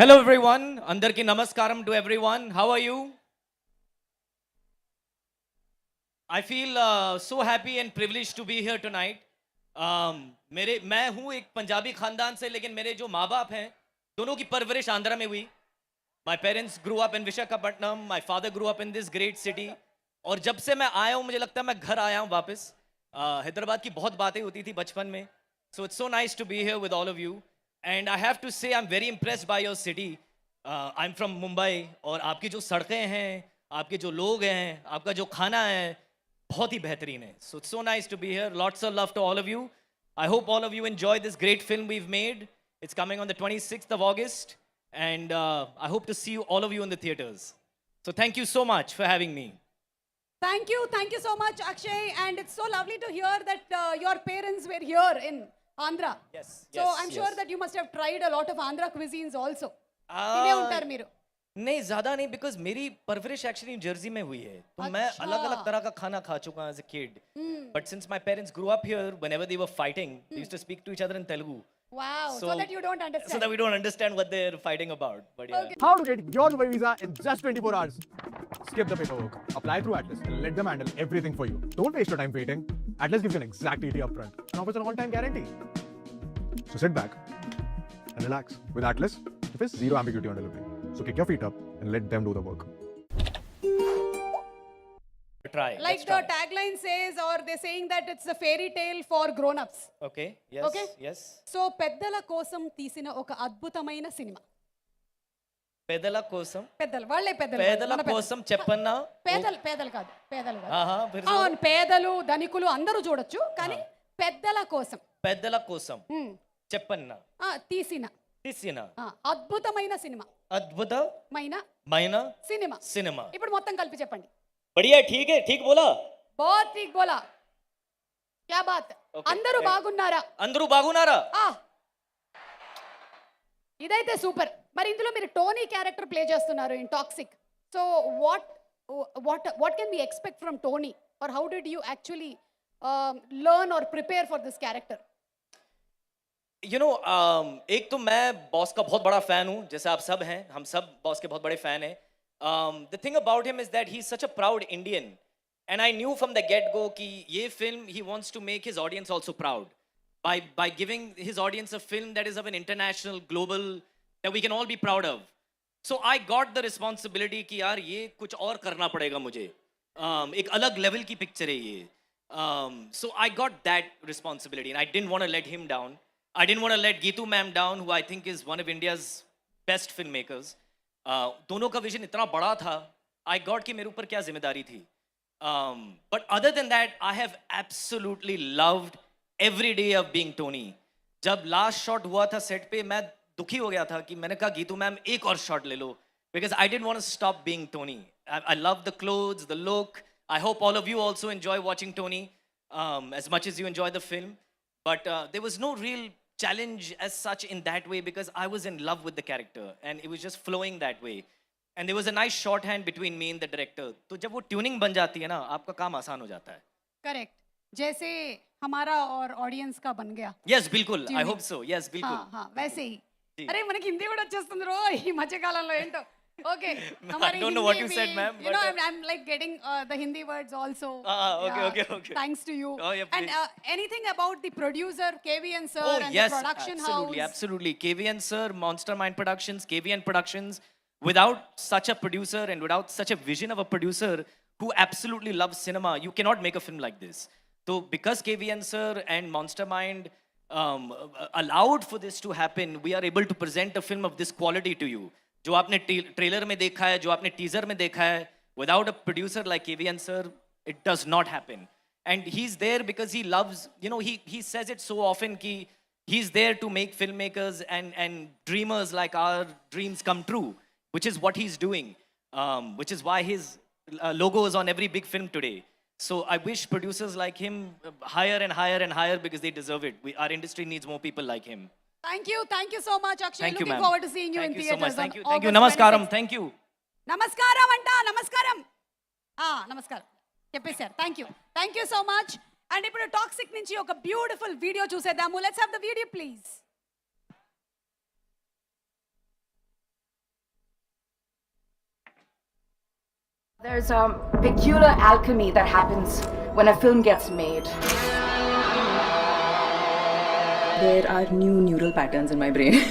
Hello everyone. Andarki namaskaram to everyone. How are you? I feel so happy and privileged to be here tonight. मैं हूँ एक पंजाबी खानदान से, लेकिन मेरे जो माँ बाप हैं दोनों की परवरिश आंध्रा में हुई. My parents grew up in Visakhapatnam. My father grew up in this great city. और जब से मैं आया हूँ मुझे लगता है मैं घर आया हूँ वापस. हैदराबाद की बहुत बातें होती थी बचपन में. So it's so nice to be here with all of you. And I have to say I'm very impressed by your city. I'm from Mumbai और आपकी जो सड़कें हैं, आपके जो लोग हैं, आपका जो खाना है बहुत ही बेहतरीन है. So it's so nice to be here. Lots of love to all of you. I hope all of you enjoy this great film we've made. It's coming on the 26th of August. And I hope to see all of you in the theaters. So thank you so much for having me. Thank you so much, Akshay. And it's so lovely to hear that your parents were here in Andhra. Yes. So yes, I'm sure yes. that you must have tried a lot of Andhra cuisines also. Ah, तिने उंटार Miro. नहीं ज़्यादा नहीं, because मेरी परवरिश actually Jersey में हुई है, तो मैं अच्छा। अलग अलग तरह का खाना खा चुका हूँ as a kid. But since my parents grew up here, whenever they were fighting they used to speak to each other in Telugu. Wow. So that you don't understand. So that we don't understand what they're fighting about. But yeah. Okay. How to get your Dubai visa in just 24 hours. Skip the paperwork. Apply through Atlas and let them handle everything for you. Don't waste your time waiting. Atlas gives you an exact ETA upfront and offers an on-time guarantee. So sit back and relax. With Atlas, there is zero ambiguity on delivery. So kick your feet up and let them do the work. Try. Like Let's the try. tagline says, or they're saying that it's a fairy tale for grown-ups. Okay. Yes. Okay. Yes. So పెద్దల కోసం తీసిన ఒక అద్భుతమైన cinema. పేదల కోసం పెద్దలు వాళ్ళే పెద్దలు. పేదల మన పెద్దలు. కోసం చెప్పన్నా. పేదలు కాదు. ఆహా, फिर से అవును, పేదలు ధనికులు అందరూ చూడొచ్చు, కానీ పెద్దల కోసం పేదల కోసం చెప్పన్నా తీసిన తీసిన అద్భుతమైన సినిమా. అద్భుతమైన సినిమా. సినిమా. ఇప్పుడు మొత్తం కలిపి చెప్పండి. बढ़िया, ठीक है, ठीक बोला. बहुत ठीक बोला. क्या बात. అందరూ బాగున్నారా? అందరూ బాగున్నారా? ఇదైతే సూపర్. మరి ఇందులో మీరు టోనీ క్యారెక్టర్ ప్లే చేస్తున్నారు in Toxic. So what can we expect from Tony, or how did you actually learn और prepare for this character? You know, एक तो मैं बॉस का बहुत बड़ा फैन हूँ, जैसे आप सब हैं, हम सब बॉस के बहुत बड़े फैन हैं. The thing about him is that he's such a proud Indian, and I knew from the get-go कि ये film he wants to make his audience also proud by giving his audience a film that is of an international, global, that we can all be proud of. So I got the responsibility कि यार ये कुछ और करना पड़ेगा मुझे. एक अलग level की picture है ये. So I got that responsibility, and I didn't want to let him down. I didn't want to let Geetu ma'am down, who I think is one of India's best filmmakers. दोनों का vision इतना बड़ा था, I got कि मेरे ऊपर क्या जिम्मेदारी थी. But other than that, I have absolutely loved every day of being Tony. जब last shot हुआ था set पे, मैं दुखी हो गया था कि मैंने कहा गीतू मैम एक और shot ले लो, because I didn't want to stop being Tony. I love the clothes, the look. I hope all of you also enjoy watching Tony as much as you enjoy the film. But there was no real challenge as such in that way, because I was in love with the character and it was just flowing that way. And there was a nice shorthand between me and the director. तो जब वो tuning बन जाती है ना, आपका काम आसान हो जाता है. करेक्ट. जैसे हमारा और ऑडियंस का बन गया. Yes, बिल्कुल. I hope so. Yes, बिल्कुल. हाँ, वैसे ही. अरे మనకి హిందీ కూడా వచ్చేస్తుంది రో ఈ మధ్య కాలంలో ఏంటో. Okay. I don't know what you said, ma'am. You know, I'm like getting the Hindi words also. Okay. Thanks to you. Oh, yeah, and anything about the producer, KVN sir, Oh, and yes, the production absolutely, house? absolutely. KVN sir, Monster Mind Productions, KVN Productions. Without such a producer and without such a vision of a producer who absolutely loves cinema, you cannot make a film like this. So because KVN sir and Monster Mind allowed for this to happen, we are able to present a film of this quality to you. जो आपने trailer में देखा है, जो आपने teaser में देखा है, without a producer like KVN sir, it does not happen. And he's there because he loves, you know, he says it so often कि he's there to make filmmakers and dreamers like our dreams come true, which is what he's doing, which is why his logo is on every big film today. So I wish producers like him higher and higher and higher, because they deserve it. Our industry needs more people like him. Thank you so much, Akshay. Thank you, Looking ma'am. forward to seeing you Thank in you so theaters. much. Thank you. on Thank you. August Namaskaram. 26th. Thank you. నమస్కారం అంట. నమస్కారం చెప్పేశారు. Thank you so much. And ఇప్పుడు toxic నుంచి ఒక beautiful video చూసేద్దాము. Let's have the video please. There's a peculiar alchemy that happens when a film gets made. There are new neural patterns in my brain.